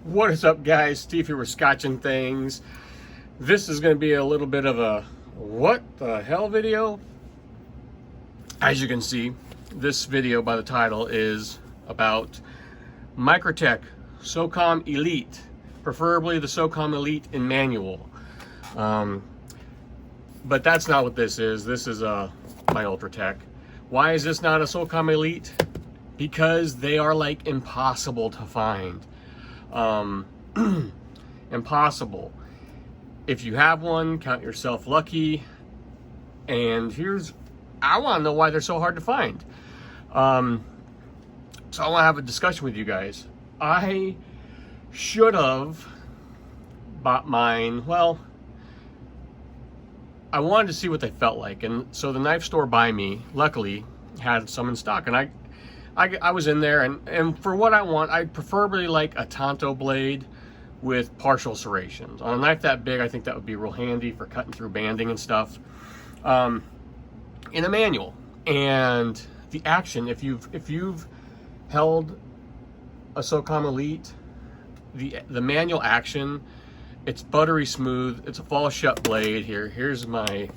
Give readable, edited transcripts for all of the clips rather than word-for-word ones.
What is up, guys? Steve here with Scotching Things. This is going to be a little bit of a what the hell video. As you can see, this video by the title is about Microtech Socom Elite, preferably the Socom Elite in manual. But that's not what this is. This is my Ultratech. Why is this not a Socom Elite? Because they are like impossible to find. Impossible. If you have one, count yourself lucky. And I want to know why they're so hard to find. So I want to have a discussion with you guys. I should have bought mine. Well, I wanted to see what they felt like, and so the knife store by me luckily had some in stock, and I was in there, and for what I want, I preferably like a Tonto blade with partial serrations. On a knife that big, I think that would be real handy for cutting through banding and stuff. In a manual, and the action, if you've held a Socom Elite, the manual action, it's buttery smooth. It's a fall shut blade. Here's my,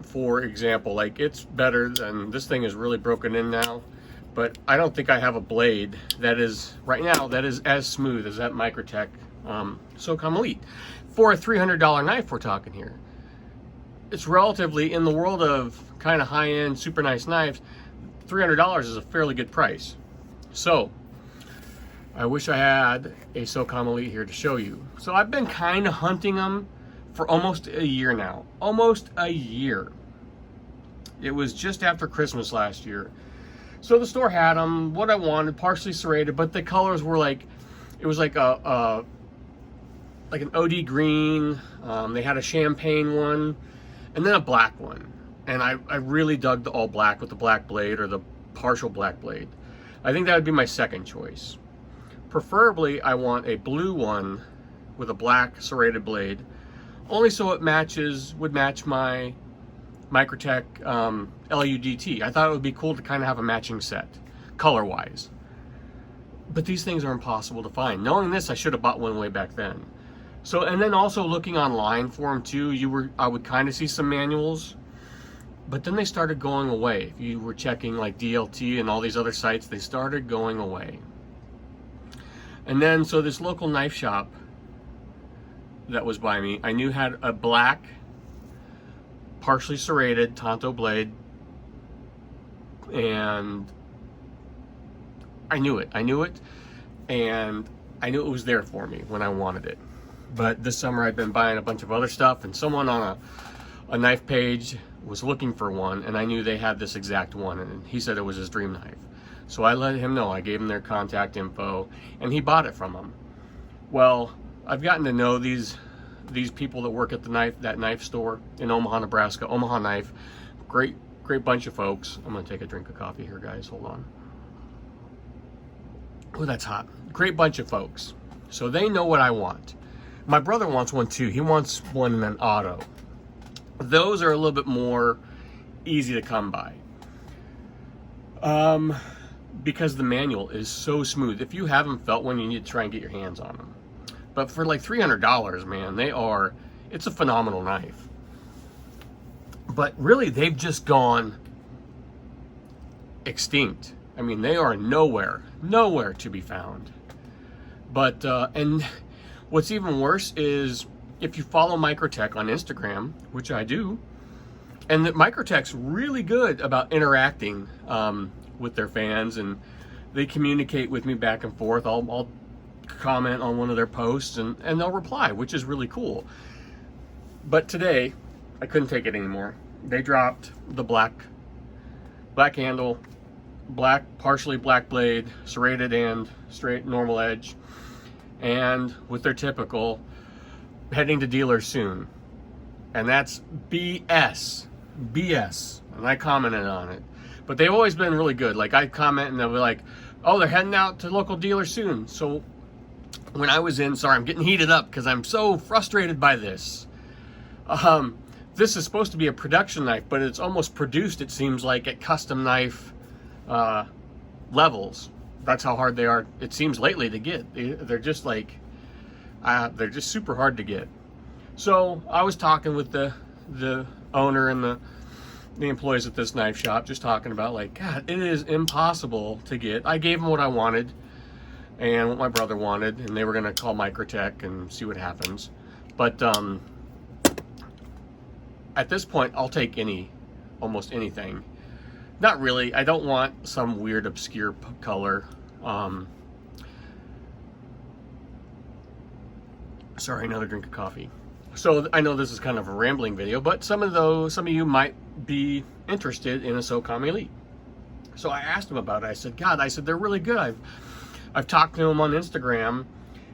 for example, like it's better than this thing is really broken in now, but I don't think I have a blade that is right now that is as smooth as that Microtech Socom Elite for a $300 knife. We're talking here. It's relatively, in the world of kind of high-end super nice knives, $300 is a fairly good price. So I wish I had a Socom Elite here to show you. So I've been kind of hunting them for almost a year now. Almost a year. It was just after Christmas last year. So the store had them, what I wanted, partially serrated, but the colors were like, it was like like an OD green. They had a champagne one, and then a black one. And I really dug the all black with the black blade or the partial black blade. I think that would be my second choice. Preferably, I want a blue one with a black serrated blade, only so it would match my Microtech LUDT. I thought it would be cool to kind of have a matching set, color-wise. But these things are impossible to find. Knowing this, I should have bought one way back then. So, and then also looking online for them too, I would kind of see some manuals, but then they started going away. If you were checking like DLT and all these other sites, they started going away. And then, so this local knife shop that was by me, I knew had a black, partially serrated Tonto blade, and I knew it, and I knew it was there for me when I wanted it. But this summer I've been buying a bunch of other stuff, and someone on a knife page was looking for one, and I knew they had this exact one, and he said it was his dream knife. So I let him know. I gave him their contact info, and he bought it from them. Well, I've gotten to know these people that work at that knife store in Omaha, Nebraska. Omaha Knife, great bunch of folks. I'm gonna take a drink of coffee here, guys. Hold on. Oh, that's hot. Great bunch of folks. So they know what I want. My brother wants one too. He wants one in an auto. Those are a little bit more easy to come by. Because the manual is so smooth. If you haven't felt one, you need to try and get your hands on them. But for like $300, man, it's a phenomenal knife. But really, they've just gone extinct. I mean, they are nowhere to be found. But, and what's even worse is if you follow Microtech on Instagram, which I do, and that Microtech's really good about interacting with their fans, and they communicate with me back and forth. I'll comment on one of their posts, and they'll reply, which is really cool. But today, I couldn't take it anymore. They dropped the black handle, partially black blade, serrated and straight normal edge, and with their typical heading to dealers soon. And that's BS. And I commented on it. But they've always been really good. Like, I comment and they'll be like, oh, they're heading out to local dealers soon. So when I was sorry, I'm getting heated up because I'm so frustrated by this. This is supposed to be a production knife, but it's almost produced, it seems like, at custom knife levels that's how hard they are, it seems, lately to get. They're just like, they're just super hard to get. So I was talking with the owner and the employees at this knife shop, just talking about, like, God, it is impossible to get. I gave them what I wanted and what my brother wanted, and they were going to call Microtech and see what happens. But at this point, I'll take almost anything. Not really. I don't want some weird obscure color. Sorry, another drink of coffee. So I know this is kind of a rambling video, but some of you might be interested in a Socom Elite. So I asked them about it. I said, God, they're really good. I've talked to them on Instagram,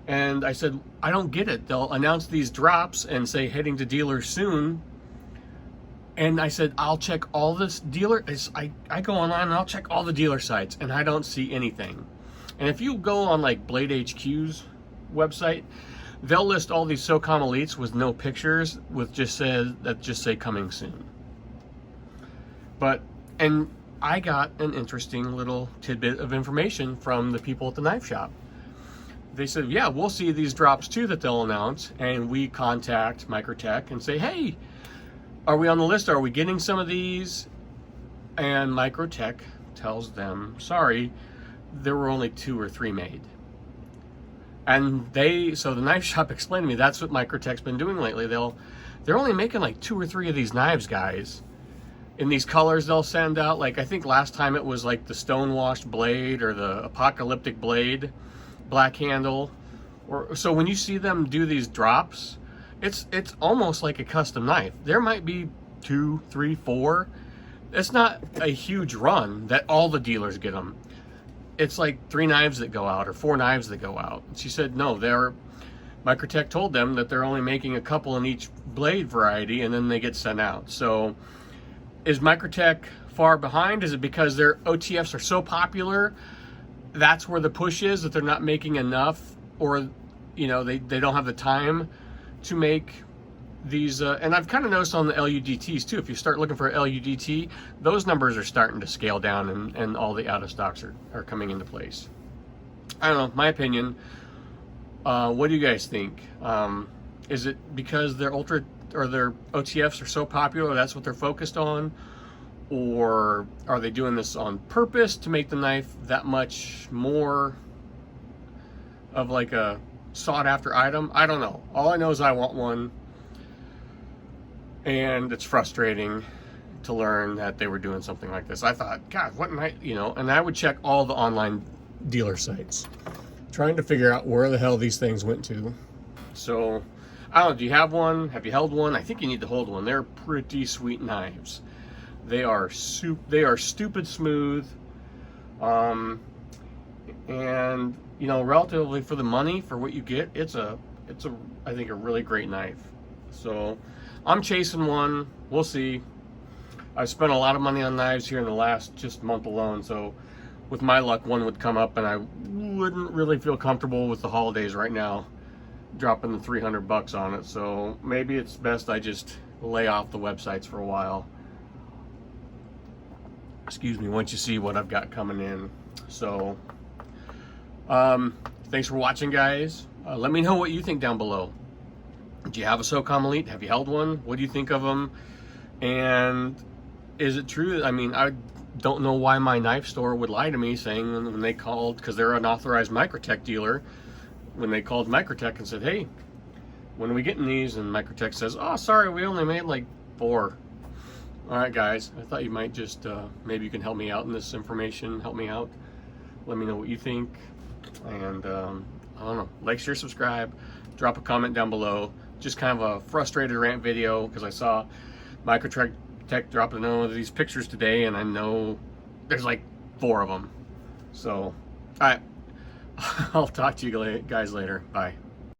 and I said, I don't get it. They'll announce these drops and say heading to dealers soon. And I said, I'll check all this dealer. I go online and I'll check all the dealer sites, and I don't see anything. And if you go on like Blade HQ's website, they'll list all these Socom Elites with no pictures, with just say coming soon. And I got an interesting little tidbit of information from the people at the knife shop. They said, yeah, we'll see these drops too that they'll announce, and we contact Microtech and say, hey, are we on the list? Are we getting some of these? And Microtech tells them, sorry, there were only 2 or 3 made. And so the knife shop explained to me that's what Microtech's been doing lately. They're only making like 2 or 3 of these knives, guys. In these colors they'll send out, like I think last time it was like the stonewashed blade or the apocalyptic blade, black handle. So when you see them do these drops, it's almost like a custom knife. There might be 2, 3, 4. It's not a huge run that all the dealers get them. It's like 3 knives that go out or 4 knives that go out. She said, no, Microtech told them that they're only making a couple in each blade variety, and then they get sent out. So is Microtech far behind? Is it because their OTFs are so popular? That's where the push is, that they're not making enough, or they don't have the time to make these, and I've kind of noticed on the LUDTs too, if you start looking for LUDT, those numbers are starting to scale down, and all the out of stocks are coming into place. I don't know, my opinion. What do you guys think? Is it because their their OTFs are so popular, that's what they're focused on? Or are they doing this on purpose to make the knife that much more of like a sought after item? I don't know. All I know is I want one. And it's frustrating to learn that they were doing something like this. I thought, God, what night, and I would check all the online dealer sites, trying to figure out where the hell these things went to. So, I don't know, do you have one? Have you held one? I think you need to hold one. They're pretty sweet knives. They are stupid smooth. And, relatively for the money, for what you get, it's I think a really great knife. So, I'm chasing one. We'll see. I've spent a lot of money on knives here in the last just month alone, so with my luck one would come up, and I wouldn't really feel comfortable with the holidays right now dropping the $300 on it. So maybe it's best I just lay off the websites for a while. Excuse me, once you see what I've got coming in. So thanks for watching, guys. Let me know what you think down below. Do you have a Socom Elite? Have you held one? What do you think of them? And is it true? I mean, I don't know why my knife store would lie to me, saying when they called, because they're an authorized Microtech dealer, when they called Microtech and said, hey, when are we getting these? And Microtech says, oh, sorry, we only made like 4. All right, guys, I thought you might just, maybe you can help me out in this information, help me out. Let me know what you think. And I don't know, like, share, subscribe, drop a comment down below. Just kind of a frustrated rant video, because I saw Microtech dropping one of these pictures today, and I know there's like 4 of them. So, all right, I'll talk to you guys later. Bye.